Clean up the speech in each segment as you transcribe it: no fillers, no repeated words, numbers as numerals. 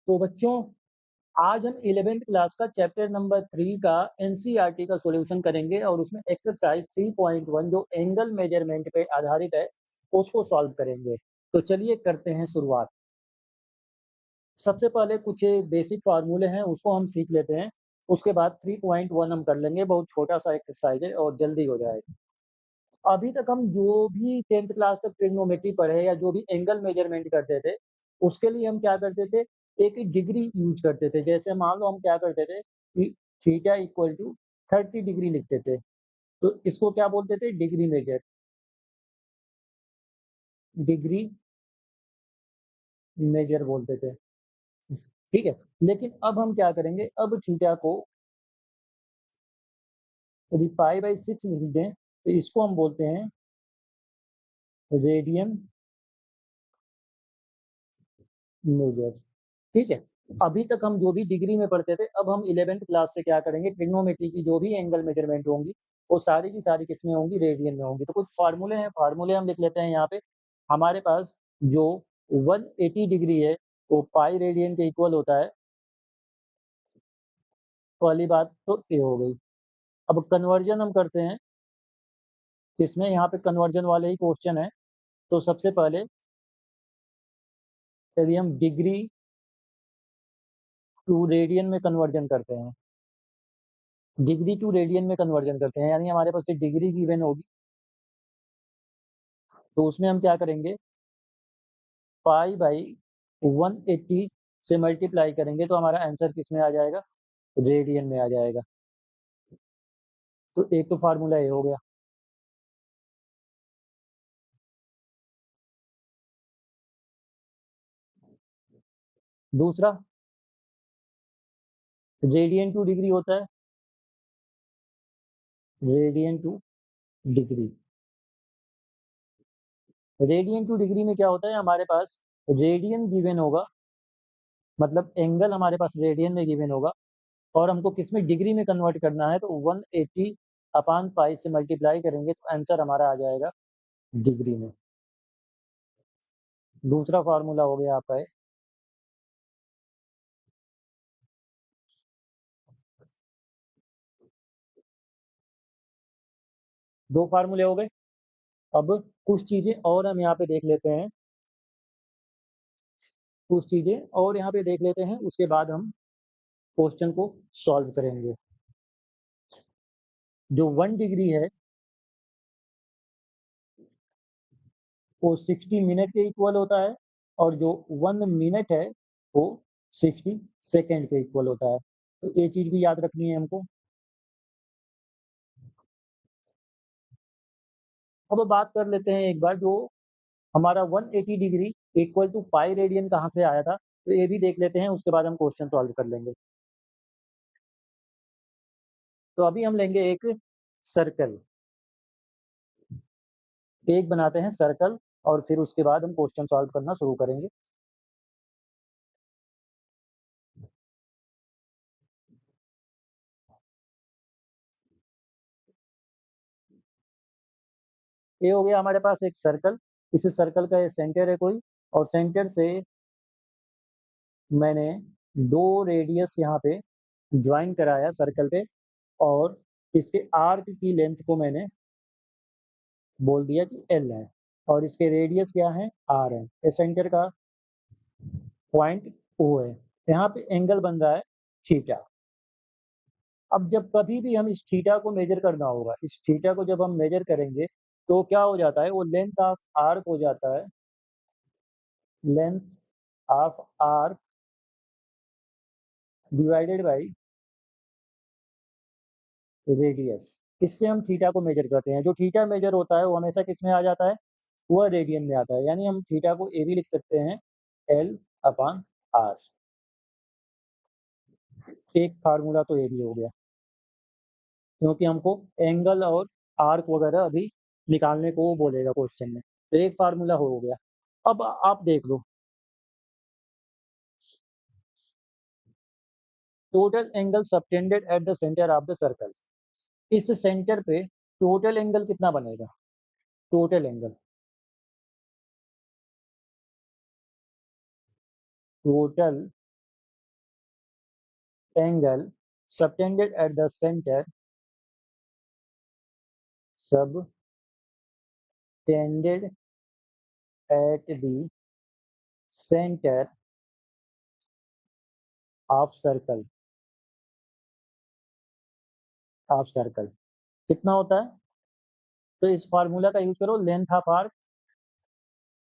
तो बच्चों, आज हम 11th क्लास का चैप्टर नंबर 3 का एनसीईआरटी का सॉल्यूशन करेंगे और उसमें एक्सरसाइज 3.1 जो एंगल मेजरमेंट पे आधारित है, उसको सॉल्व करेंगे। तो चलिए करते हैं शुरुआत। सबसे पहले कुछ बेसिक फार्मूले हैं, उसको हम सीख लेते हैं। उसके बाद 3.1 हम कर लेंगे, बहुत छोटा-सा एक्सरसाइज है और जल्दी हो जाएगा। अभी तक हम जो भी 10th क्लास तक ट्रिग्नोमेट्री पढ़े या जो भी एंगल मेजरमेंट करते थे, उसके लिए हम क्या करते थे, एक डिग्री यूज़ करते थे। जैसे मान लो हम क्या करते थे कि थीटा इक्वल टू 30 डिग्री लिखते थे, तो इसको क्या बोलते थे, डिग्री मेजर बोलते थे, ठीक है? लेकिन अब हम क्या करेंगे, अब थीटा को यदि पाई बाई 6 लिख दें, तो इसको हम बोलते हैं रेडियन मेजर, ठीक है? अभी तक हम जो भी डिग्री में पढ़ते थे, अब हम 11th क्लास से क्या करेंगे, ट्रिग्नोमेट्री की जो भी एंगल मेजरमेंट होंगी, वो सारी की सारी किसमें होंगी, रेडियन में होंगी। तो कुछ फार्मूले हैं, फार्मूले हम लिख लेते हैं यहाँ पे। हमारे पास जो 180 डिग्री है, वो पाई रेडियन के इक्वल होता है। पहली बात तो ये हो गई। अब कन्वर्जन हम करते हैं, इसमें यहाँ पे कन्वर्जन वाले ही क्वेश्चन है। तो सबसे पहले यदि हम डिग्री टू रेडियन में कन्वर्जन करते हैं, डिग्री टू रेडियन में कन्वर्जन करते हैं, यानी हमारे पास एक डिग्री गिवन होगी, तो उसमें हम क्या करेंगे, पाई बाई 180 से मल्टीप्लाई करेंगे तो हमारा आंसर किस में आ जाएगा, रेडियन में आ जाएगा। तो एक तो फार्मूला ये हो गया। दूसरा, रेडियन टू डिग्री होता है, radian two degree. Radian two degree में क्या होता है, हमारे पास रेडियन गिवन होगा, मतलब एंगल हमारे पास रेडियन में गिवन होगा, और हमको किस में, डिग्री में कन्वर्ट करना है, तो 180 अपॉन पाई से मल्टीप्लाई करेंगे तो आंसर हमारा आ जाएगा डिग्री में। दूसरा फार्मूला हो गया आपका है। दो फार्मूले हो गए। अब कुछ चीजें और हम यहाँ पे देख लेते हैं, कुछ चीजें और यहाँ पे देख लेते हैं, उसके बाद हम क्वेश्चन को सॉल्व करेंगे। जो 1 डिग्री है वो 60 मिनट के इक्वल होता है, और जो 1 मिनट है वो 60 सेकेंड के इक्वल होता है। तो ये चीज भी याद रखनी है हमको। अब बात कर लेते हैं एक बार, जो हमारा 180 degree equal to pi radian कहाँ से आया था, तो ये भी देख लेते हैं, उसके बाद हम क्वेश्चन सॉल्व कर लेंगे। तो अभी हम लेंगे एक सर्कल, एक बनाते हैं सर्कल, और फिर उसके बाद हम क्वेश्चन सॉल्व करना शुरू करेंगे। ये हो गया हमारे पास एक सर्कल। इस सर्कल का ये सेंटर है कोई, और सेंटर से मैंने 2 रेडियस यहाँ पे ज्वाइन कराया सर्कल पे, और इसके आर्क की लेंथ को मैंने बोल दिया कि एल है, और इसके रेडियस क्या है, आर है। ये सेंटर का पॉइंट ओ है। यहाँ पे एंगल बन रहा है थीटा। अब जब कभी भी हम इस थीटा को मेजर करना होगा, इस थीटा को जब हम मेजर करेंगे, तो क्या हो जाता है, वो लेंथ ऑफ आर्क हो जाता है, length of arc divided by radius. इससे हम थीटा को मेजर करते हैं। जो थीटा मेजर होता है वो हमेशा किस में आ जाता है, वह रेडियन में आता है। यानी हम थीटा को ए भी लिख सकते हैं, एल अपॉन आर। एक फार्मूला तो ये भी हो गया, क्योंकि हमको एंगल और आर्क वगैरह अभी निकालने को वो बोलेगा क्वेश्चन में। तो एक फार्मूला हो गया। अब आप देख लो, total angle subtended at the center of the circle. इस सेंटर पे टोटल एंगल कितना बनेगा, total angle, total angle subtended at the center, subtended at the center of circle, कितना होता है? तो इस फार्मूला का यूज करो, length of arc,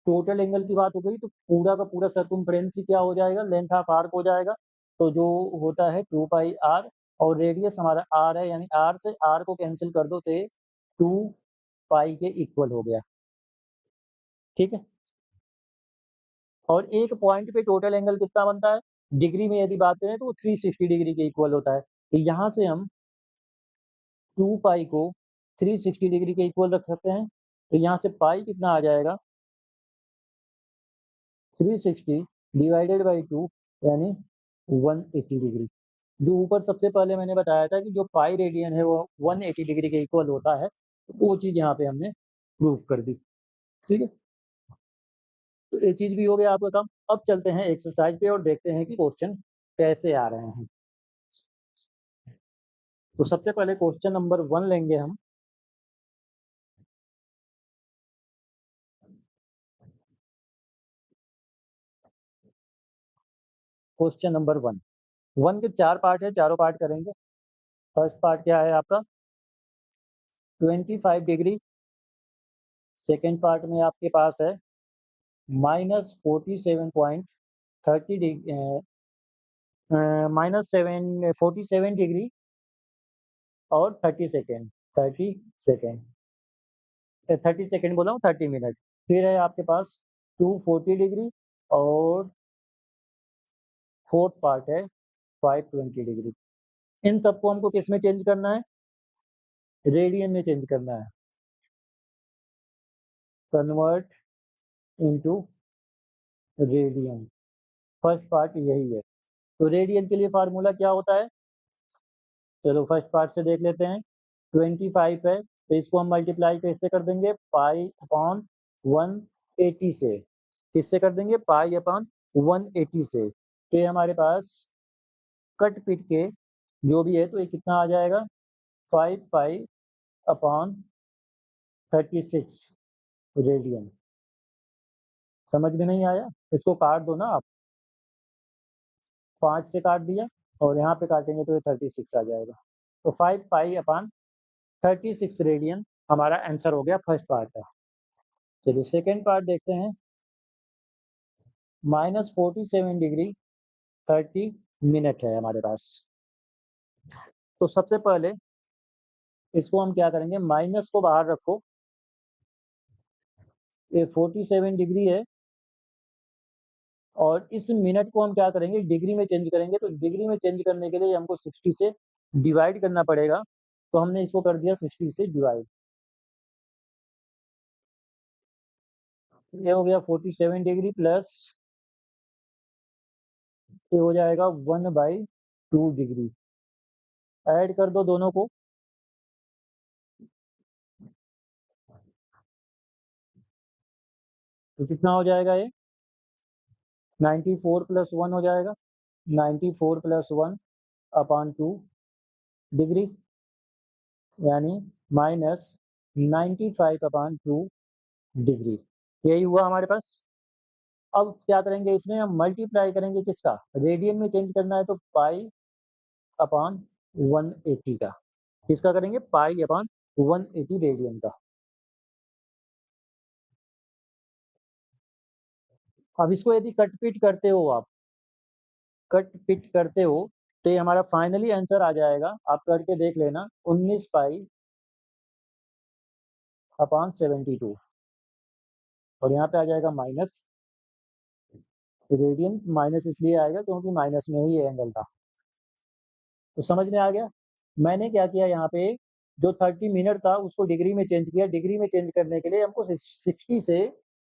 total angle की बात हो गई तो पूरा का पूरा सर्कमफ्रेंस क्या हो जाएगा, लेंथ ऑफ आर्क हो जाएगा। तो जो होता है 2 पाई आर, और रेडियस हमारा आर है, यानी आर से आर को कैंसिल कर दो तो 2 पाई के इक्वल हो गया। ठीक है, और एक पॉइंट पे टोटल एंगल कितना बनता है, डिग्री में यदि बात करें तो वो 360 डिग्री के इक्वल होता है। तो यहाँ से हम 2 पाई को 360 डिग्री के इक्वल रख सकते हैं। तो यहाँ से पाई कितना आ जाएगा, 360 डिवाइडेड बाई 2, यानी 180 डिग्री। जो ऊपर सबसे पहले मैंने बताया था कि जो पाई रेडियन है वो 180 डिग्री के इक्वल होता है, तो वो चीज़ यहाँ पे हमने प्रूव कर दी। ठीक है, तो ये चीज़ भी हो गया आपका काम। अब चलते हैं एक्सरसाइज पे और देखते हैं कि क्वेश्चन कैसे आ रहे हैं। तो सबसे पहले क्वेश्चन नंबर 1 लेंगे हम। क्वेश्चन नंबर 1 के 4 पार्ट है, चारों पार्ट करेंगे। फर्स्ट पार्ट क्या है आपका, 25 डिग्री। सेकेंड पार्ट में आपके पास है -47.30 डिग्री, -47 डिग्री और 30 सेकेंड बोला हूँ, 30 मिनट। फिर है आपके पास 240 डिग्री, और फोर्थ पार्ट है 520 डिग्री। इन सबको हमको किस में चेंज करना है, रेडियन में चेंज करना है। Convert into radian, first part यही है। तो रेडियन के लिए फार्मूला क्या होता है, चलो फर्स्ट पार्ट से देख लेते हैं। 25 है तो इसको हम मल्टीप्लाई कैसे कर देंगे, पाई अपॉन 180 से। किससे कर देंगे, पाई अपॉन 180 से। तो ये हमारे पास कट पिट के जो भी है, तो ये कितना आ जाएगा, 5 पाई अपॉन 36 रेडियन। समझ में नहीं आया, इसको काट दो ना आप, 5 से काट दिया और यहाँ पे काटेंगे तो ये 36 आ जाएगा। तो 5 पाई अपॉन 36 रेडियन हमारा आंसर हो गया फर्स्ट पार्ट का। चलिए सेकेंड पार्ट देखते हैं। -47 डिग्री 30 मिनट है हमारे पास। तो सबसे पहले इसको हम क्या करेंगे, माइनस को बाहर रखो, ये 47 डिग्री है, और इस मिनट को हम क्या करेंगे, डिग्री में चेंज करेंगे। तो डिग्री में चेंज करने के लिए हमको 60 से डिवाइड करना पड़ेगा। तो हमने इसको कर दिया 60 से डिवाइड। ये हो गया 47 डिग्री प्लस ये हो जाएगा 1/2 डिग्री। ऐड कर दो दोनों को, तो कितना हो जाएगा, ये 94 + 1 हो जाएगा। 94 + 1 अपॉन 2 डिग्री, यानी -95/2 डिग्री। यही हुआ हमारे पास। अब क्या करेंगे, इसमें हम मल्टीप्लाई करेंगे किसका, रेडियन में चेंज करना है तो पाई अपॉन 180 का। किसका करेंगे, पाई अपॉन 180 रेडियन का। अब इसको यदि कट पिट करते हो आप, कट पिट करते हो, तो ये हमारा फाइनली आंसर आ जाएगा, आप करके देख लेना, 19 पाई अपॉन 72। और यहाँ पे आ जाएगा माइनस, रेडियन माइनस इसलिए आएगा क्योंकि माइनस में ही ये एंगल था। तो समझ में आ गया। मैंने क्या किया, यहाँ पे जो 30 मिनट था उसको डिग्री में चेंज किया। डिग्री में चेंज करने के लिए हमको 60 से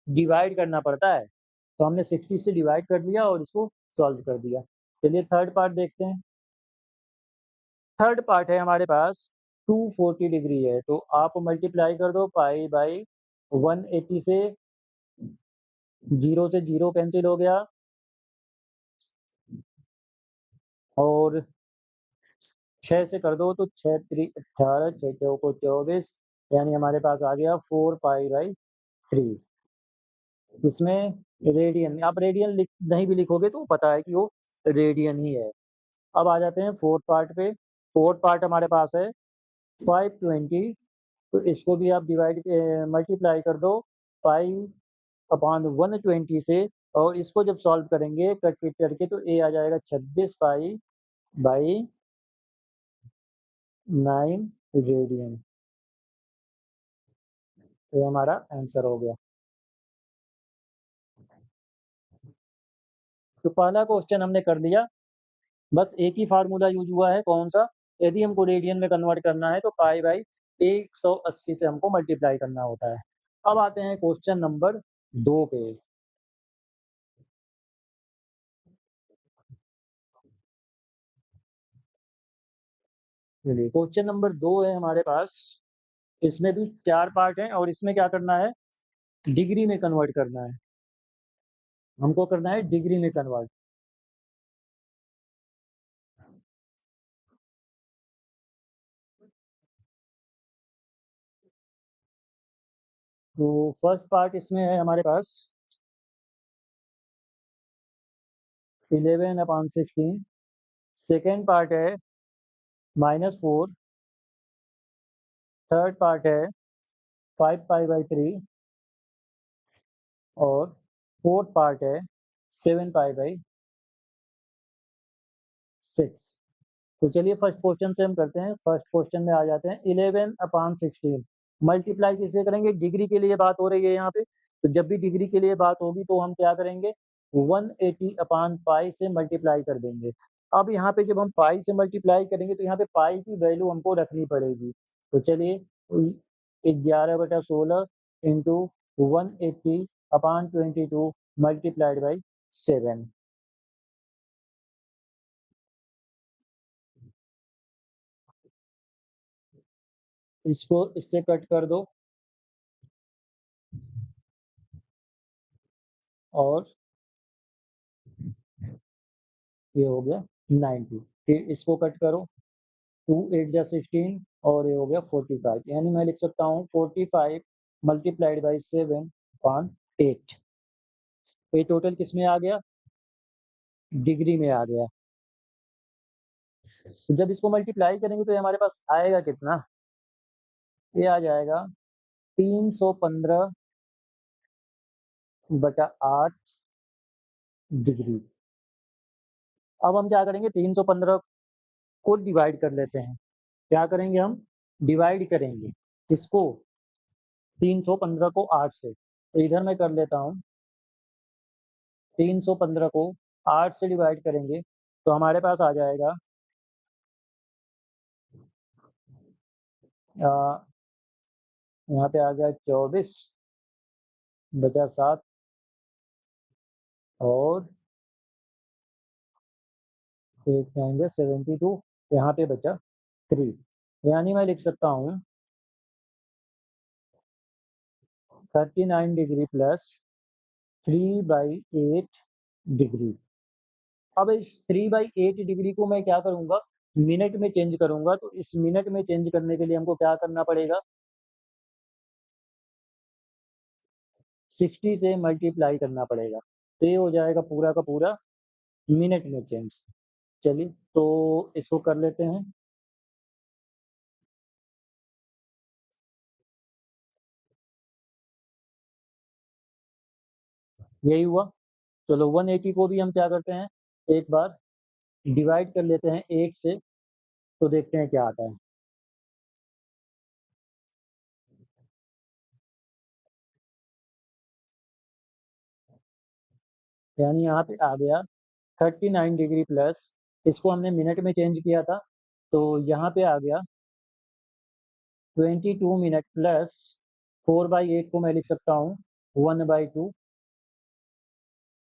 डिवाइड करना पड़ता है, तो हमने 60 से डिवाइड कर दिया और इसको सॉल्व कर दिया। चलिए थर्ड पार्ट देखते हैं। थर्ड पार्ट है हमारे पास 240 डिग्री है, तो आप मल्टीप्लाई कर दो पाई बाई 180 से, 0 से 0 कैंसिल हो गया, और 6 से कर दो तो 6 3 18, 6 चौको 24, यानी हमारे पास आ गया 4 पाई बाई 3। इसमें रेडियन में आप रेडियन लिख नहीं भी लिखोगे तो पता है कि वो रेडियन ही है। अब आ जाते हैं फोर्थ पार्ट पे। फोर्थ पार्ट हमारे पास है 520, तो इसको भी आप मल्टीप्लाई कर दो पाई अपॉन 120 से, और इसको जब सॉल्व करेंगे कट पिट करके तो ए आ जाएगा 26 पाई बाई 9 रेडियन। ये हमारा आंसर हो गया। तो पहला क्वेश्चन हमने कर लिया। बस एक ही फार्मूला यूज हुआ है, कौन सा? यदि हमको रेडियन में कन्वर्ट करना है तो पाई बाई 180 से हमको मल्टीप्लाई करना होता है। अब आते हैं क्वेश्चन नंबर 2 पे। चलिए क्वेश्चन नंबर 2 है हमारे पास। इसमें भी 4 पार्ट हैं और इसमें क्या करना है, डिग्री में कन्वर्ट करना है। हमको करना है डिग्री में कन्वर्ट। तो फर्स्ट पार्ट इसमें है हमारे पास 11/16। सेकेंड पार्ट है -4। थर्ड पार्ट है 5 पाई बाई 3 और फोर्थ पार्ट है 7 पाई बाई 6। तो चलिए फर्स्ट क्वेश्चन से हम करते हैं। फर्स्ट क्वेश्चन में आ जाते हैं 11/16 मल्टीप्लाई किससे करेंगे, डिग्री के लिए बात हो रही है यहाँ पे। तो जब भी डिग्री के लिए बात होगी तो हम क्या करेंगे, 180 अपान पाई से मल्टीप्लाई कर देंगे। अब यहाँ पे जब हम पाई से मल्टीप्लाई करेंगे तो यहाँ पे पाई की वैल्यू हमको रखनी पड़ेगी। तो चलिए 11/16 इंटू 180 अपान 22 मल्टीप्लाइड बाई 7। इसको इससे कट कर दो और ये हो गया 90। फिर इसको कट करो, 2 8 जा 16 और ये हो गया 45, यानी मैं लिख सकता हूँ 45 मल्टीप्लाइड बाई 7 अपॉन 8। ये टोटल किस में आ गया, डिग्री में आ गया। तो जब इसको मल्टीप्लाई करेंगे तो ये हमारे पास आएगा कितना, ये आ जाएगा 315/8 डिग्री। अब हम क्या करेंगे, 315 को डिवाइड कर लेते हैं। क्या करेंगे हम, डिवाइड करेंगे इसको 315 को 8 से। तो इधर मैं कर लेता हूँ, 315 को 8 से डिवाइड करेंगे तो हमारे पास आ जाएगा यहाँ पे आ गया 24 बचा 7 और 8 9 72, यहाँ पे बचा 3। यानी मैं लिख सकता हूँ 39 डिग्री प्लस 3/8 डिग्री। अब इस 3/8 डिग्री को मैं क्या करूँगा, मिनट में चेंज करूँगा। तो इस मिनट में चेंज करने के लिए हमको क्या करना पड़ेगा, 60 से मल्टीप्लाई करना पड़ेगा। तो ये हो जाएगा पूरा का पूरा मिनट में चेंज। चलिए तो इसको कर लेते हैं। यही हुआ। चलो 180 को भी हम क्या करते हैं, एक बार डिवाइड कर लेते हैं 8 से, तो देखते हैं क्या आता है। यानी यहाँ पे आ गया 39 डिग्री प्लस, इसको हमने मिनट में चेंज किया था तो यहाँ पे आ गया 22 मिनट प्लस 4/8 को मैं लिख सकता हूँ 1/2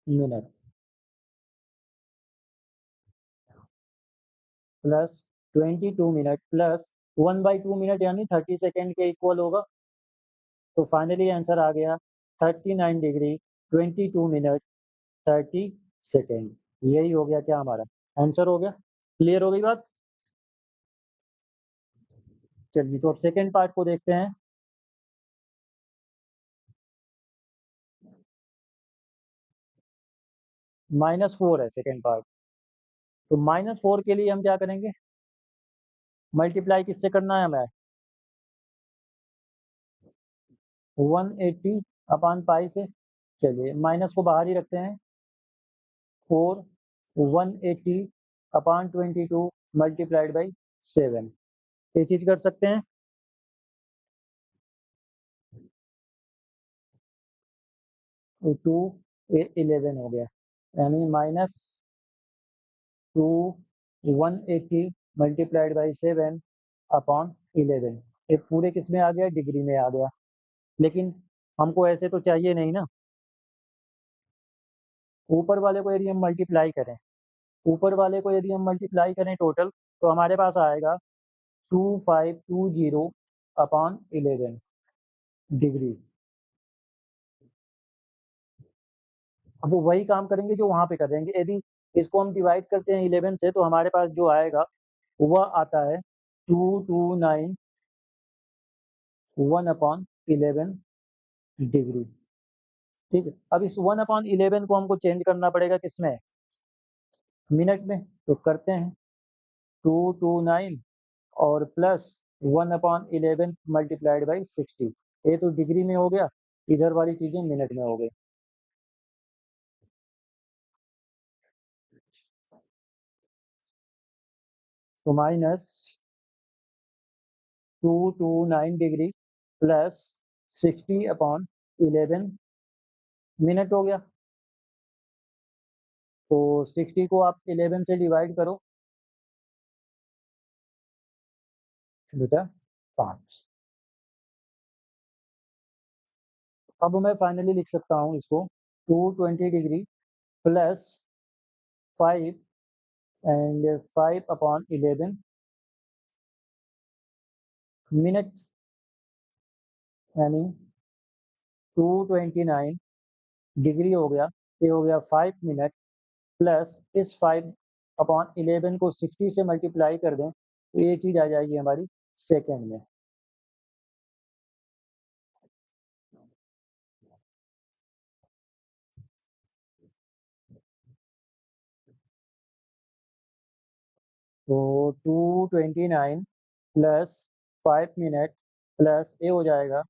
minute plus 22 minute plus 1/2 minute यानी 30 सेकेंड के इक्वल होगा। तो फाइनली आंसर आ गया 39 डिग्री 22 मिनट 30 सेकेंड। यही हो गया क्या हमारा आंसर हो गया। क्लियर हो गई बात? चलिए, तो अब सेकंड पार्ट को देखते हैं। -4 है सेकंड पार्ट। तो -4 के लिए हम क्या करेंगे? मल्टीप्लाई किससे करना है हमें? 180 अपॉन पाई से। चलिए, माइनस को बाहर ही रखते हैं। 4 180 अपॉन 22 मल्टीप्लाइड बाई 7। ये चीज़ कर सकते हैं। तो 2 11 हो गया, यानी -2 180 मल्टीप्लाइड बाई 7 अपॉन 11। ये पूरे किस में आ गया? डिग्री में आ गया। लेकिन हमको ऐसे तो चाहिए नहीं ना। ऊपर वाले को यदि हम मल्टीप्लाई करें, ऊपर वाले को यदि हम मल्टीप्लाई करें टोटल, तो हमारे पास आएगा 2520 अपॉन 11 डिग्री। अब वो वही काम करेंगे जो वहाँ पे कर देंगे। यदि इसको हम डिवाइड करते हैं 11 से, तो हमारे पास जो आएगा वह आता है 229 1 अपॉन 11 डिग्री। ठीक है, अब इस 1 अपॉन 11 को हमको चेंज करना पड़ेगा किसमें? मिनट में। तो करते हैं 229 और प्लस 1 अपॉन 11 मल्टीप्लाइड बाई 60। ये तो डिग्री में हो गया, इधर वाली चीज़ें मिनट में हो गई। तो -229 डिग्री प्लस 60 अपॉन 11 मिनट हो गया। तो 60 को आप 11 से डिवाइड करो, बेटा 5। अब मैं फाइनली लिख सकता हूँ इसको 220 degree plus 5 and 5 upon 11 minute, यानी 229 डिग्री हो गया, ये हो गया 5 मिनट प्लस इस 5 अपॉन 11 को 60 से मल्टीप्लाई कर दें, तो ये चीज़ आ जाएगी हमारी सेकंड में। तो 229 प्लस 5 मिनट प्लस ये हो जाएगा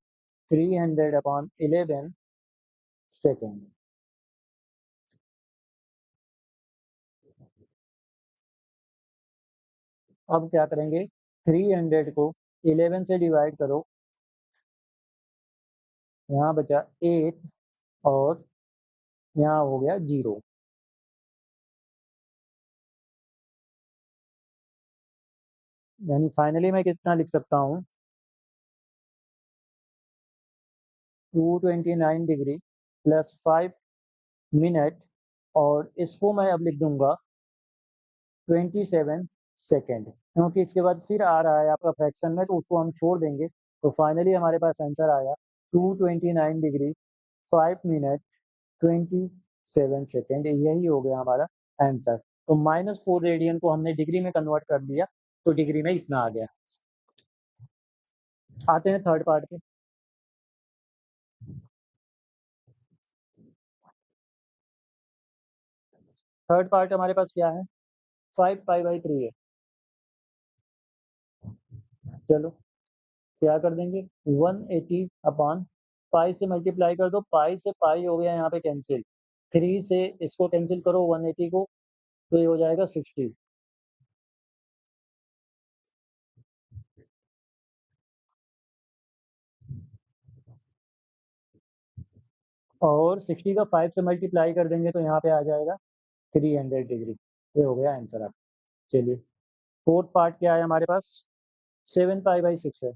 300 अपॉन 11 सेकेंड। अब क्या करेंगे? 300 को 11 से डिवाइड करो, यहाँ बचा 8 और यहाँ हो गया 0। यानी फाइनली मैं कितना लिख सकता हूँ? 229 डिग्री प्लस 5 मिनट और इसको मैं अब लिख दूंगा 27 सेकेंड, क्योंकि इसके बाद फिर आ रहा है आपका फ्रैक्शन में, तो उसको हम छोड़ देंगे। तो फाइनली हमारे पास आंसर आया 229 डिग्री 5 मिनट 27 सेकेंड। यही हो गया हमारा आंसर। तो -4 रेडियन को हमने डिग्री में कन्वर्ट कर दिया, तो डिग्री में इतना आ गया। आते हैं थर्ड पार्ट पे। थर्ड पार्ट हमारे पास क्या है? 5 पाई बाई 3 है। चलो, क्या कर देंगे? 180 अपॉन पाई से मल्टीप्लाई कर दो, पाई से पाई हो गया यहाँ पे कैंसिल, 3 से इसको कैंसिल करो 180 को, तो ये हो जाएगा 60। और 60 का 5 से मल्टीप्लाई कर देंगे तो यहाँ पे आ जाएगा 300 डिग्री। ये हो गया आंसर आप। चलिए, फोर्थ पार्ट क्या है हमारे पास? 7 पाई बाई 6 है,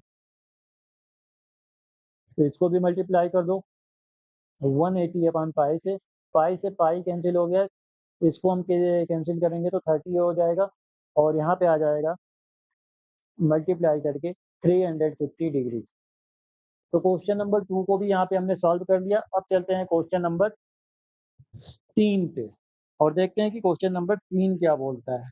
तो इसको भी मल्टीप्लाई कर दो 180 अपॉन पाई से पाई कैंसिल हो गया, तो इसको हम कैंसिल करेंगे तो 30 हो जाएगा, और यहाँ पे आ जाएगा मल्टीप्लाई करके 350 डिग्री। तो क्वेश्चन नंबर 2 को भी यहाँ पे हमने सॉल्व कर लिया। अब चलते हैं क्वेश्चन नंबर 3 पे और देखते हैं कि क्वेश्चन नंबर 3 क्या बोलता है।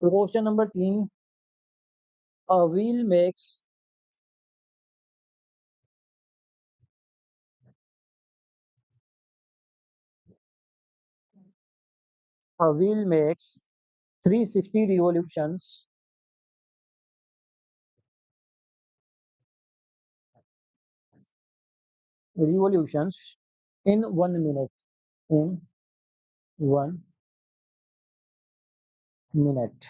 तो question number 3, a wheel makes a wheel makes 360 revolutions in 1 minute. In 1 minute.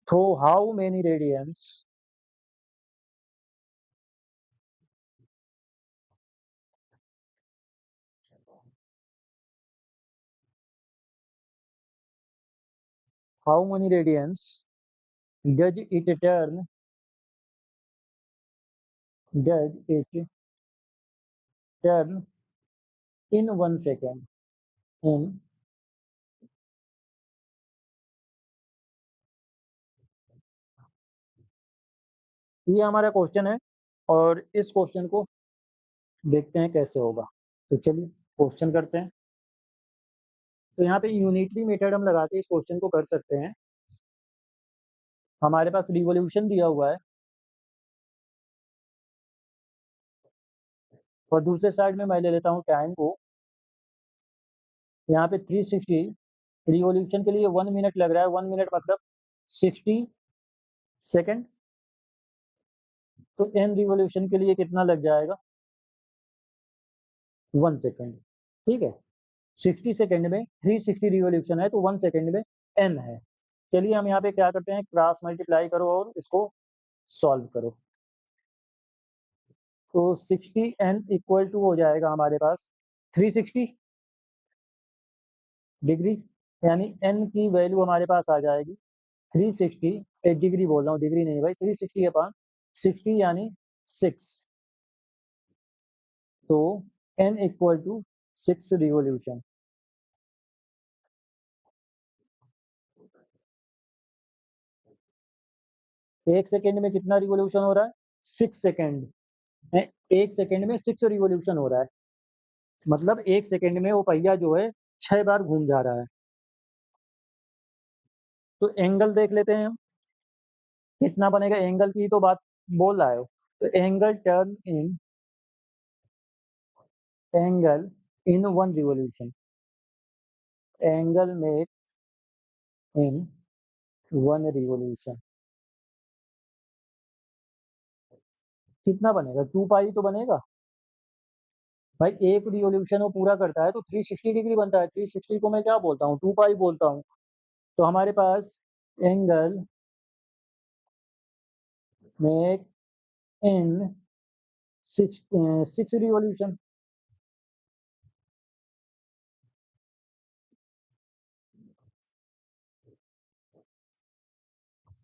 Through how many radians? How many radians does it turn? Does it turn in 1 second? In ये हमारा question है और इस question को देखते हैं कैसे होगा। तो चलिए क्वेश्चन करते हैं। तो यहाँ पे यूनिटरी मेथड हम लगा के इस क्वेश्चन को कर सकते हैं। हमारे पास रिवॉल्यूशन दिया हुआ है और दूसरे साइड में मैं ले लेता हूँ टाइम को। यहाँ पे 360 रिवॉल्यूशन के लिए 1 मिनट लग रहा है। 1 मिनट मतलब 60 सेकंड। तो n रिवॉल्यूशन के लिए कितना लग जाएगा? 1 सेकंड। ठीक है, 60 सेकंड में 360 रिवॉल्यूशन है तो 1 सेकंड में n है। चलिए हम यहाँ पे क्या करते हैं, क्रॉस मल्टीप्लाई करो और इसको सॉल्व करो। तो 60n इक्वल टू हो जाएगा हमारे पास 360 डिग्री, यानी n की वैल्यू हमारे पास आ जाएगी 360, डिग्री बोल रहा हूँ, डिग्री नहीं भाई, 360 अपॉन 60 यानी 6। तो n इक्वल टू 6 रिवॉल्यूशन। एक सेकेंड में कितना रिवॉल्यूशन हो रहा है? 6 सेकेंड। एक सेकेंड में 6 रिवॉल्यूशन हो रहा है, मतलब एक सेकेंड में वो पहिया जो है 6 बार घूम जा रहा है। तो एंगल देख लेते हैं हम कितना बनेगा, एंगल की तो बात बोल रहा है। तो angle in 1 revolution, angle make in 1 revolution कितना बनेगा? 2 पाई तो बनेगा भाई। एक रिवॉल्यूशन वो पूरा करता है तो 360 डिग्री बनता है। 360 को मैं क्या बोलता हूँ? 2 पाई बोलता हूँ। तो हमारे पास एंगल मेक इन 6 रिवॉल्यूशन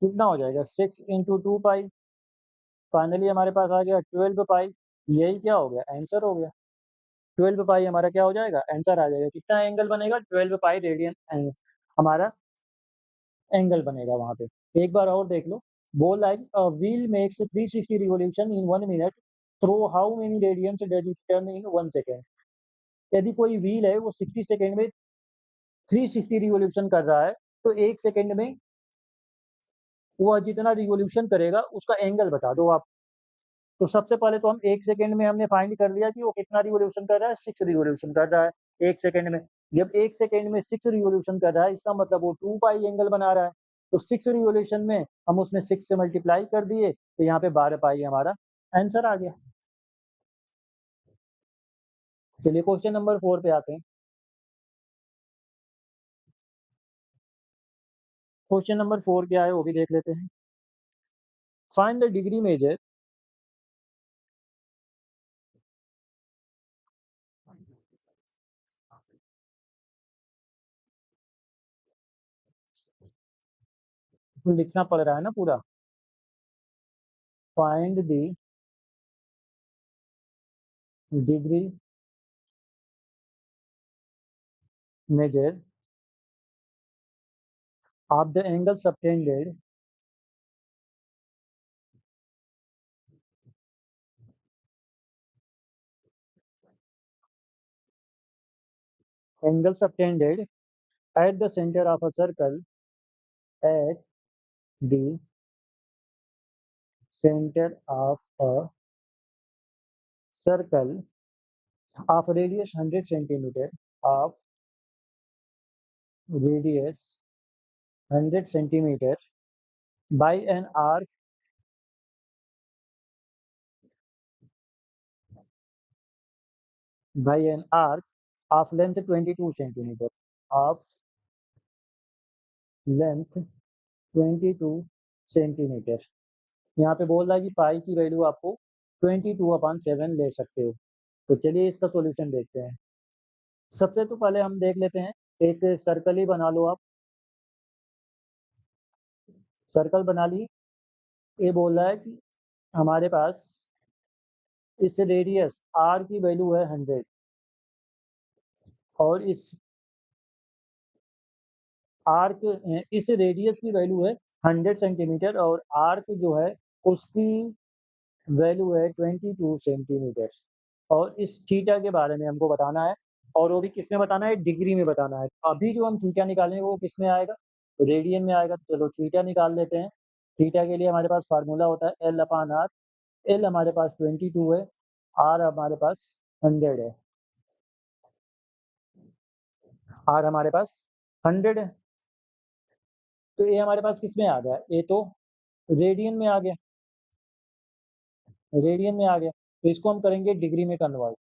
कितना हो जाएगा? 6 इंटू 2 पाई। फाइनली हमारे पास आ गया 12 पाई। यही क्या हो गया? आंसर हो गया। 12 पाई हमारा क्या हो जाएगा? आंसर आ जाएगा। कितना एंगल बनेगा? 12 पाई रेडियन हमारा एंगल बनेगा वहाँ पे। एक बार और देख लो। बोल रहा है wheel makes 360 revolution in 1 minute through how many radians does it turn in 1 second. यदि कोई व्हील है वो 60 सेकेंड में 360 रिवॉल्यूशन कर रहा है तो 1 सेकेंड में वह जितना रिवॉल्यूशन करेगा उसका एंगल बता दो आप। तो सबसे पहले तो हम 1 सेकंड में हमने फाइंड कर लिया कि वो कितना रिवॉल्यूशन कर रहा है, 6 रिवॉल्यूशन कर रहा है 1 सेकंड में। जब 1 सेकंड में 6 रिवॉल्यूशन कर रहा है इसका मतलब वो 2 पाई एंगल बना रहा है। तो 6 रिवॉल्यूशन में हम उसमें 6 से मल्टीप्लाई कर दिए तो यहाँ पे 12 पाई हमारा आंसर आ गया। चलिए क्वेश्चन नंबर 4 पे आते हैं। क्वेश्चन नंबर 4 क्या है वो भी देख लेते हैं। फाइंड द डिग्री मेजर लिखना पड़ रहा है ना पूरा। Find the degree measure of the angle subtended angle subtended at the center of a circle at the center of a circle of radius 100 centimeter of radius 100 centimeter by an arc of length 22 centimeter of length 22 centimetre. यहाँ पे बोल रहा है कि पाई की value आपको 22/7 ले सकते हो। तो चलिए इसका सॉल्यूशन देखते हैं। सबसे तो पहले हम देख लेते हैं, एक सर्कल ही बना लो आप। सर्कल बना ली। ये बोल रहा है कि हमारे पास इस रेडियस आर की वैल्यू है 100 और इस रेडियस की वैल्यू है 100 सेंटीमीटर और आर्क जो है उसकी वैल्यू है 22 सेंटीमीटर। और इस थीटा के बारे में हमको बताना है, और वो भी किसमें बताना है, डिग्री में बताना है। अभी जो हम थीटा निकालेंगे वो किसमें आएगा, रेडियन में आएगा। तो चलो थीटा निकाल लेते हैं। थीटा के लिए हमारे पास फार्मूला होता है L/R। एल हमारे पास 22 है, आर हमारे पास 100 है। आर हमारे पास 100 है, तो ये हमारे पास किसमें आ गया, ये तो रेडियन में आ गया। रेडियन में आ गया, तो इसको हम करेंगे डिग्री में कन्वर्ट।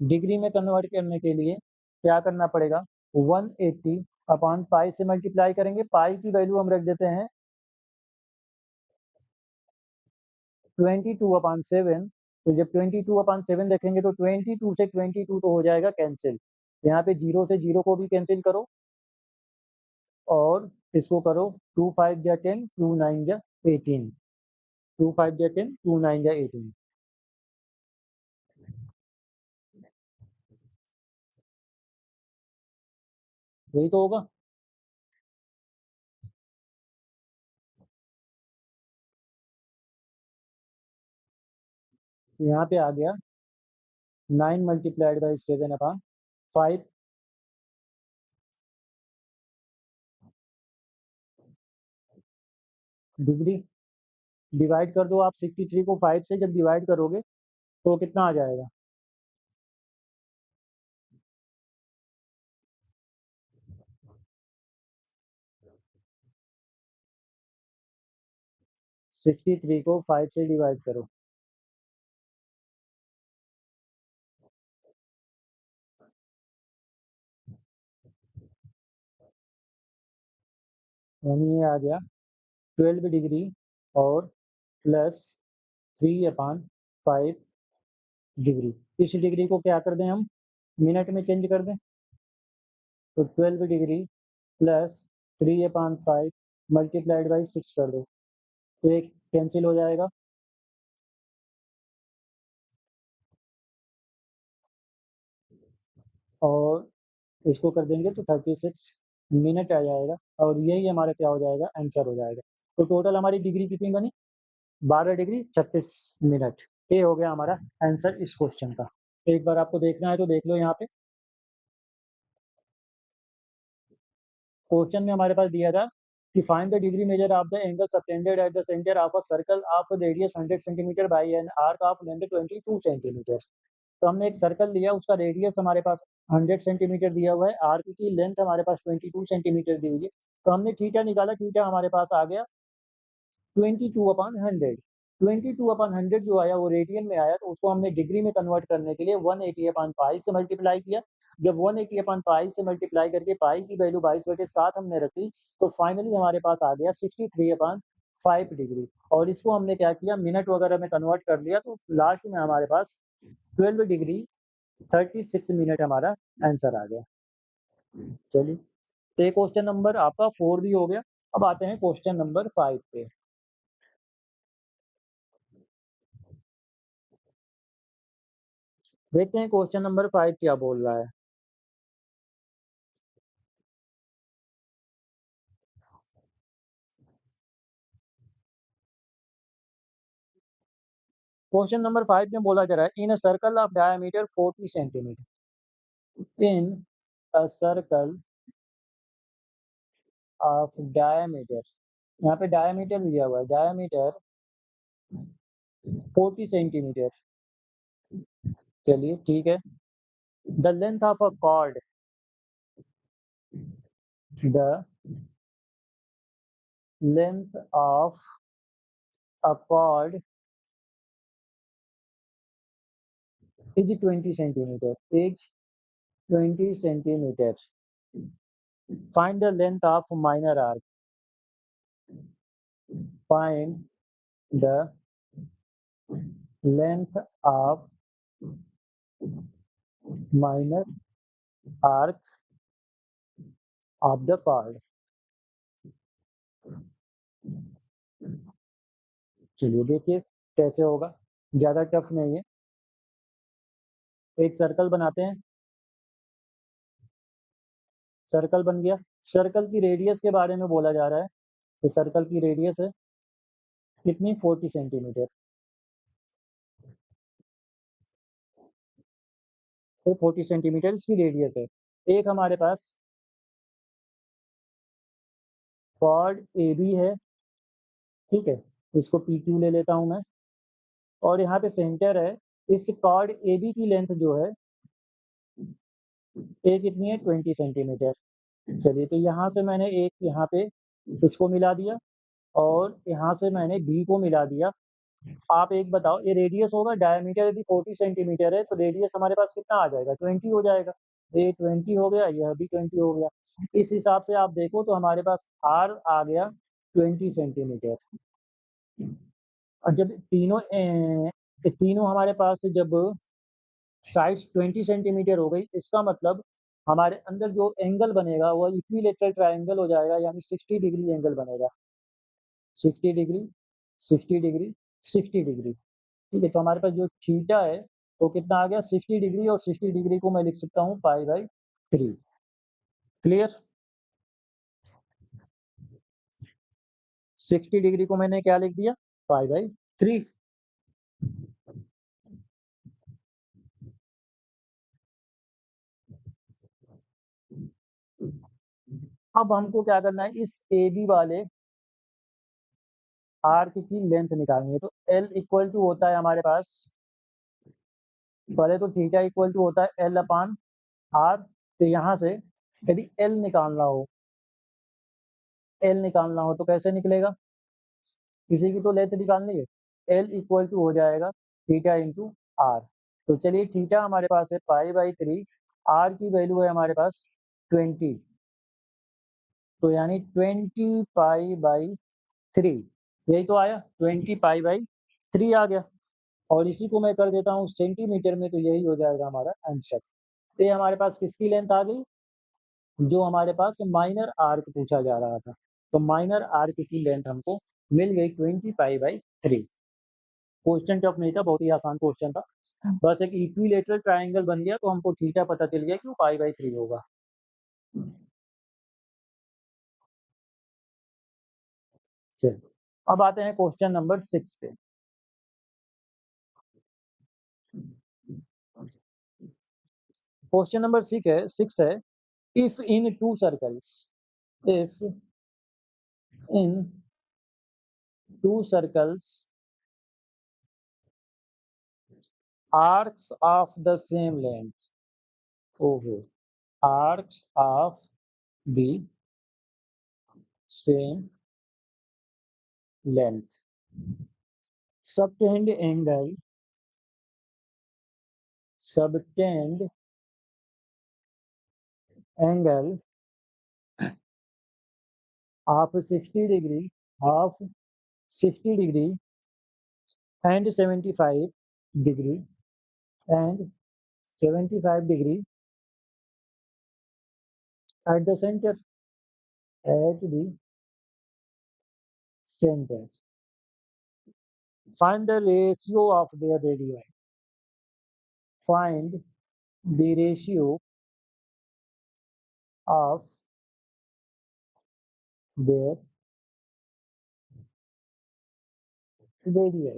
डिग्री में कन्वर्ट करने के लिए क्या करना पड़ेगा, 180 अपॉन पाई से मल्टीप्लाई करेंगे। पाई की वैल्यू हम रख देते हैं 22/7। तो जब 22/7 रखेंगे तो 22 से 22 तो हो जाएगा कैंसिल। यहाँ पे 0 से 0 को भी कैंसिल करो और इसको करो 2 5 जा 10, 2 9 जा 18, 2 5 जा 10, 2 9 जा 18। यही तो होगा। यहाँ पे आ गया 9 मल्टीप्लाइड बाई 7/5 डिग्री। डिवाइड कर दो आप 63 को 5 से, जब डिवाइड करोगे तो कितना आ जाएगा, 63 को 5 से डिवाइड करो। यानी ये आ गया 12 डिग्री और प्लस 3/5 डिग्री। इस डिग्री को क्या कर दें हम, मिनट में चेंज कर दें। तो 12 डिग्री प्लस 3/5 मल्टीप्लाइड बाई 6 कर दो, तो एक कैंसिल हो जाएगा। और इसको कर देंगे तो 36 मिनट आ जाएगा, और यही हमारा क्या हो जाएगा, आंसर हो जाएगा। तो टोटल हमारी डिग्री कितनी बनी, 12 डिग्री 36 मिनट। ये हो गया हमारा आंसर इस क्वेश्चन का। एक बार आपको देखना है तो देख लो। यहाँ पे क्वेश्चन में हमारे पास दिया था कि find the degree measure of the angle subtended at the center of a circle of radius 100 centimetre by an arc of length 22 centimetre. तो हमने एक सर्कल लिया, उसका रेडियस हमारे पास 100 सेंटीमीटर दिया हुआ है, आर्क की लेंथ हमारे पास 22 सेंटीमीटर दी हुई है। तो हमने थीटा निकाला, थीटा हमारे पास आ गया 22/100। 22/100 जो आया वो रेडियन में आया, तो उसको हमने डिग्री में कन्वर्ट करने के लिए 180/पाई से मल्टीप्लाई किया। जब 180/पाई से मल्टीप्लाई करके पाई की वैल्यू 22/7 हमने रखी, तो फाइनली हमारे पास आ गया 63/5 डिग्री। और इसको हमने क्या किया, मिनट वगैरह में कन्वर्ट कर लिया, तो लास्ट में हमारे पास 12 डिग्री 36 मिनट हमारा आंसर आ गया। चलिए, तो ये क्वेश्चन नंबर आपका 4 भी हो गया। अब आते हैं क्वेश्चन नंबर 5 पे। देखते हैं क्वेश्चन नंबर 5 क्या बोल रहा है। क्वेश्चन नंबर 5 में बोला जा रहा है, in a circle of diameter 40 centimetre, in a circle of diameter, यहाँ पे डायमीटर दिया हुआ है, डायमीटर 40 सेंटीमीटर। चलिए ठीक है। The length of a chord, the length of a chord is 20 centimetre, is 20 centimetre. Find the length of minor arc, find the length of minor arc of the chord. चलिए देखिए कैसे होगा, ज़्यादा tough नहीं है। एक सर्कल बनाते हैं, सर्कल बन गया। सर्कल की रेडियस के बारे में बोला जा रहा है, तो सर्कल की रेडियस है कितनी, 40 सेंटीमीटर। तो 40 सेंटीमीटर इसकी रेडियस है। एक हमारे पास कॉर्ड ए बी है, ठीक है, इसको पी क्यू ले लेता हूँ मैं, और यहाँ पे सेंटर है। इस कॉर्ड ए बी की लेंथ जो है ए कितनी है, 20 सेंटीमीटर। चलिए तो यहाँ से मैंने एक यहाँ पे इसको मिला दिया और यहाँ से मैंने बी को मिला दिया। आप एक बताओ, ये रेडियस होगा, डायमीटर यदि 40 सेंटीमीटर है तो रेडियस हमारे पास कितना आ जाएगा, 20 हो जाएगा। ये 20 हो गया, यह भी 20 हो गया। इस हिसाब से आप देखो तो हमारे पास आर आ गया 20 सेंटीमीटर। और जब तीनों हमारे पास जब साइड्स 20 सेंटीमीटर हो गई, इसका मतलब हमारे अंदर जो एंगल बनेगा वो इक्विलेटरल ट्रायंगल हो जाएगा, यानी 60 डिग्री एंगल बनेगा। 60 डिग्री, 60 डिग्री, 60 डिग्री। ठीक है, तो हमारे पास जो थीटा है वो कितना आ गया, 60 डिग्री, और 60 डिग्री को मैं लिख सकता हूँ पाई/3। क्लियर। 60 डिग्री को मैंने क्या लिख दिया, पाई/3। अब हमको क्या करना है, इस ए बी वाले आर्क की लेंथ निकालनी है। तो एल इक्वल टू होता है हमारे पास, पहले तो थीटा इक्वल टू होता है L/R। तो यहाँ से यदि एल निकालना हो तो कैसे निकलेगा, किसी की तो लेंथ निकालनी है। एल इक्वल टू हो जाएगा थीटा इंटू आर। तो चलिए थीटा हमारे पास है पाई/3, आर की वैल्यू है हमारे पास 20, तो यानी 20 पाई/3, यही तो आया, 20 पाई/3 आ गया। और इसी को मैं कर देता हूँ सेंटीमीटर में, तो यही हो जाएगा हमारा आंसर। तो ये हमारे पास किसकी लेंथ आ गई, जो हमारे पास माइनर आर्क पूछा जा रहा था। तो माइनर आर्क की लेंथ हमको मिल गई 20 पाई/3। क्वेश्चन टफ नहीं था, बहुत ही आसान क्वेश्चन था। बस एक इक्विलेटरल ट्रायंगल बन गया तो हमको थीटा पता चल गया कि वो पाई/3 होगा। चलिए अब आते हैं क्वेश्चन नंबर 6 पे। क्वेश्चन नंबर 6 है, if in to circles, if in to circles arcs of the same length, oh, arcs of the same length, subtend angle, subtend angle of 60 degree, of 60 degree and 75 degree, and 75 degree at the center, at the center. Find the ratio of their radii. Find the ratio of their radii।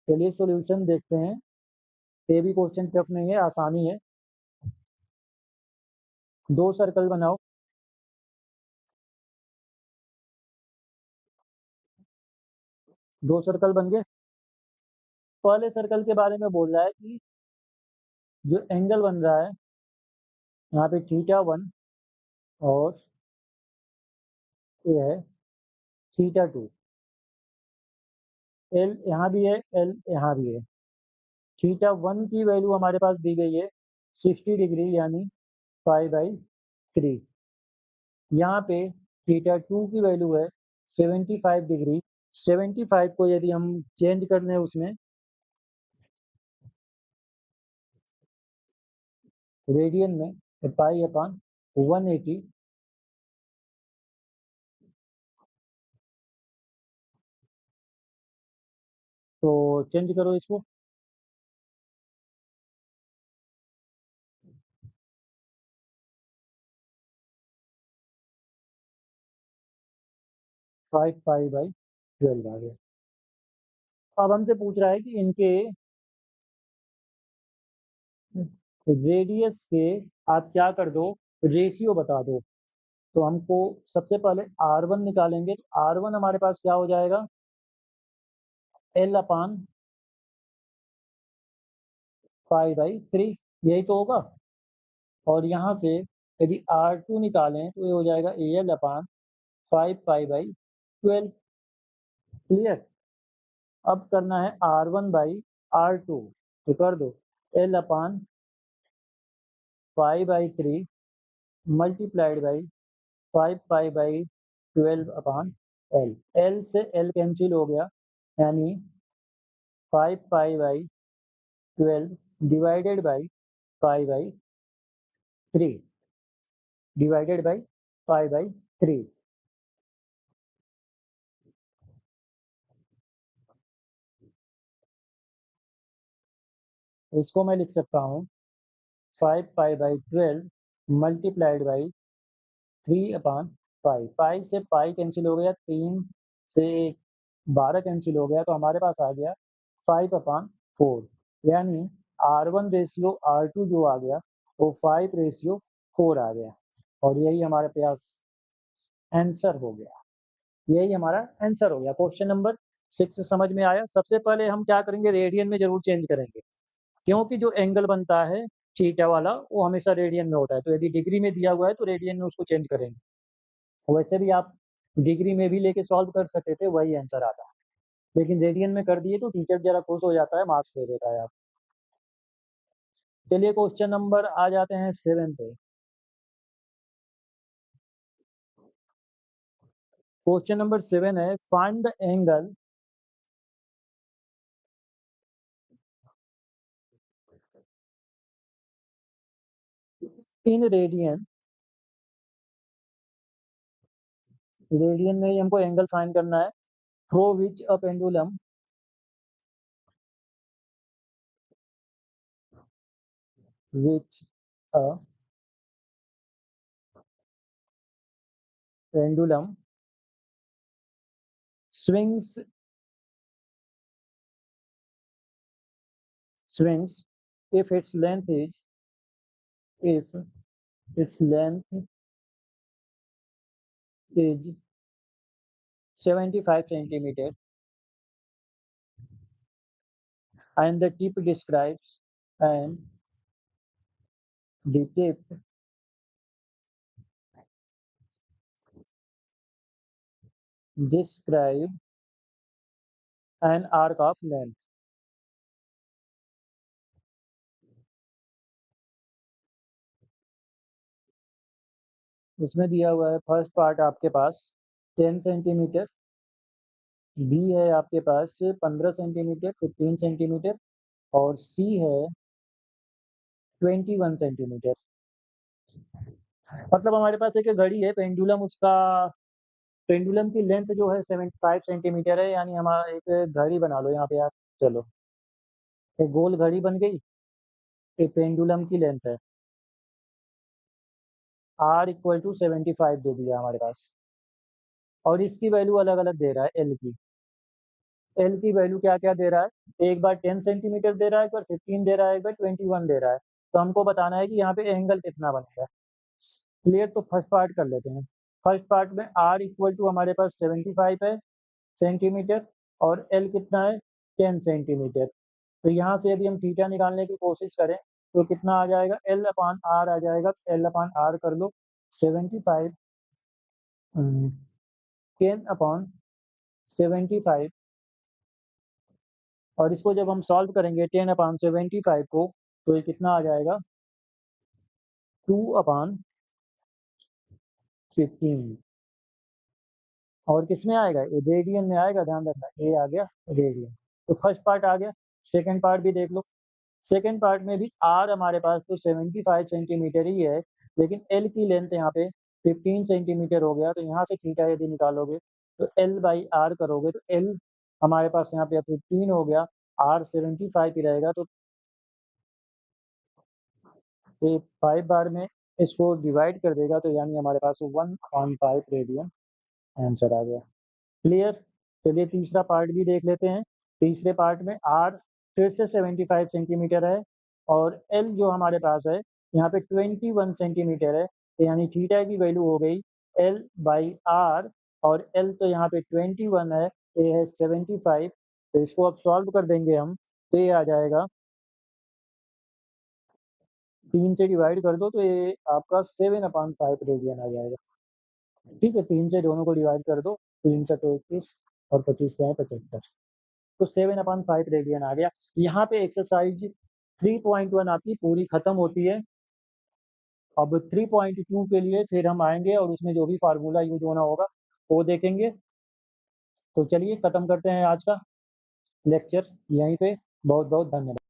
चलिए solution देखते हैं। ये भी question tough नहीं है, आसानी है। दो सर्कल बनाओ, 2 सर्कल बन गए। पहले सर्कल के बारे में बोल रहा है कि जो एंगल बन रहा है यहाँ पे θ1 और ये है θ2। एल यहाँ भी है, एल यहाँ भी है। θ1 की वैल्यू हमारे पास दी गई है 60 डिग्री यानी π/3। यहाँ पे θ2 की वैल्यू है 75 डिग्री। 75 को यदि हम चेंज कर लें उसमें रेडियन में तो π/180। तो चेंज करो इसको। 5π/12 आ गया। अब हमसे पूछ रहा है कि इनके रेडियस के आप क्या कर दो, रेशियो बता दो। तो हमको सबसे पहले R1 निकालेंगे। तो R1 हमारे पास क्या हो जाएगा, L/π/3, यही तो होगा। और यहाँ से यदि R2 निकालें तो ये हो जाएगा AL/5π/12। क्लियर। अब करना है R1/R2, तो कर दो L/π/3 मल्टीप्लाइड बाई 5π/12 L से L कैंसिल हो गया यानी 5π/12 डिवाइडेड बाई π/3 डिवाइडेड बाई π/3। इसको मैं लिख सकता हूँ 5π/12 मल्टीप्लाइड बाई 3/पाई। पाई से पाई कैंसिल हो गया, 3 से 12 कैंसिल हो गया, तो हमारे पास आ गया 5/4। यानी R1/R2 जो आ गया वो 5/4 आ गया। और यही हमारे पास आंसर हो गया। यही हमारा आंसर हो गया। क्वेश्चन नंबर 6 समझ में आया। सबसे पहले हम क्या करेंगे, रेडियन में जरूर चेंज करेंगे, क्योंकि जो एंगल बनता है थीटा वाला वो हमेशा रेडियन में होता है। तो यदि डिग्री में दिया हुआ है तो रेडियन में उसको चेंज करेंगे। वैसे भी आप डिग्री में भी लेके सॉल्व कर सकते थे, वही आंसर आता है, लेकिन रेडियन में कर दिए तो टीचर जरा खुश हो जाता है, मार्क्स दे देता है आप। चलिए क्वेश्चन नंबर आ जाते हैं 7 पे। क्वेश्चन नंबर 7 है, find the angle in radian. Radian में ही हमको एंगल फाइंड करना है। Through which a pendulum which a pendulum swings if its length is 75 centimeter and the tip describes and the tip describe an arc of length। इसमें दिया हुआ है first part आपके पास 10 centimetre, B है आपके पास 15 centimetre 15 centimetre और सी है 21 centimetre. मतलब हमारे पास एक घड़ी है पेंडुलम, उसका पेंडुलम की लेंथ जो है 75 सेंटीमीटर है। यानी हमारा एक घड़ी बना लो यहाँ पे आप। चलो एक गोल घड़ी बन गई। एक पेंडुलम की लेंथ है R = 75 दे दिया हमारे पास। और इसकी वैल्यू अलग अलग दे रहा है एल की। एल की वैल्यू क्या क्या दे रहा है, एक बार 10 सेंटीमीटर दे रहा है, एक बार 15 दे रहा है, एक बार 21 दे रहा है। तो हमको बताना है कि यहाँ पे एंगल कितना बनेगा। क्लियर। तो फर्स्ट पार्ट कर लेते हैं। फर्स्ट पार्ट में R = हमारे पास 75 है सेंटीमीटर और एल कितना है 10 सेंटीमीटर। तो यहाँ से यदि हम थीटा निकालने की कोशिश करें तो कितना आ जाएगा L/R आ जाएगा। L/R कर लो 75 10/75 और इसको जब हम सॉल्व करेंगे 10/75 को तो ये कितना आ जाएगा 2/15 और किसमें आएगा ये रेडियन में आएगा, ध्यान रखना ये आ गया रेडियन। तो फर्स्ट पार्ट आ गया, सेकंड पार्ट भी देख लो। सेकंड पार्ट में भी आर हमारे पास तो 75 सेंटीमीटर ही है, लेकिन एल की लेंथ यहाँ पे 15 सेंटीमीटर हो गया। तो यहाँ से थीटा यदि निकालोगे तो L/R करोगे तो एल हमारे पास यहाँ पे 15 हो गया, आर 75 ही रहेगा। तो ये 5 बार में इसको डिवाइड कर देगा तो यानी हमारे पास 1/5 रेडियन आंसर आ गया। क्लियर? चलिए तीसरा पार्ट भी देख लेते हैं। तीसरे पार्ट में आर फिर से 75 सेंटीमीटर है और एल जो हमारे पास है यहाँ पे 21 सेंटीमीटर है। तो यानी थीटा की वैल्यू हो गई L/R और एल तो यहाँ पे 21 है, ये है 75। तो इसको अब सॉल्व कर देंगे हम तो ये आ जाएगा 3 से डिवाइड कर दो तो ये आपका 7/5 रेडियन आ जाएगा। ठीक है, 3 से दोनों को डिवाइड कर दो, 3 से 21 और 25 क्या है 75। तो 7/5 रेडियन आ गया। यहाँ पे एक्सरसाइज 3.1 आपकी पूरी खत्म होती है। अब 3.2 के लिए फिर हम आएँगे और उसमें जो भी फ़ॉर्मूला यूज़ होना होगा वो देखेंगे। तो चलिए खत्म करते हैं आज का लेक्चर यहीं पे। बहुत-बहुत धन्यवाद।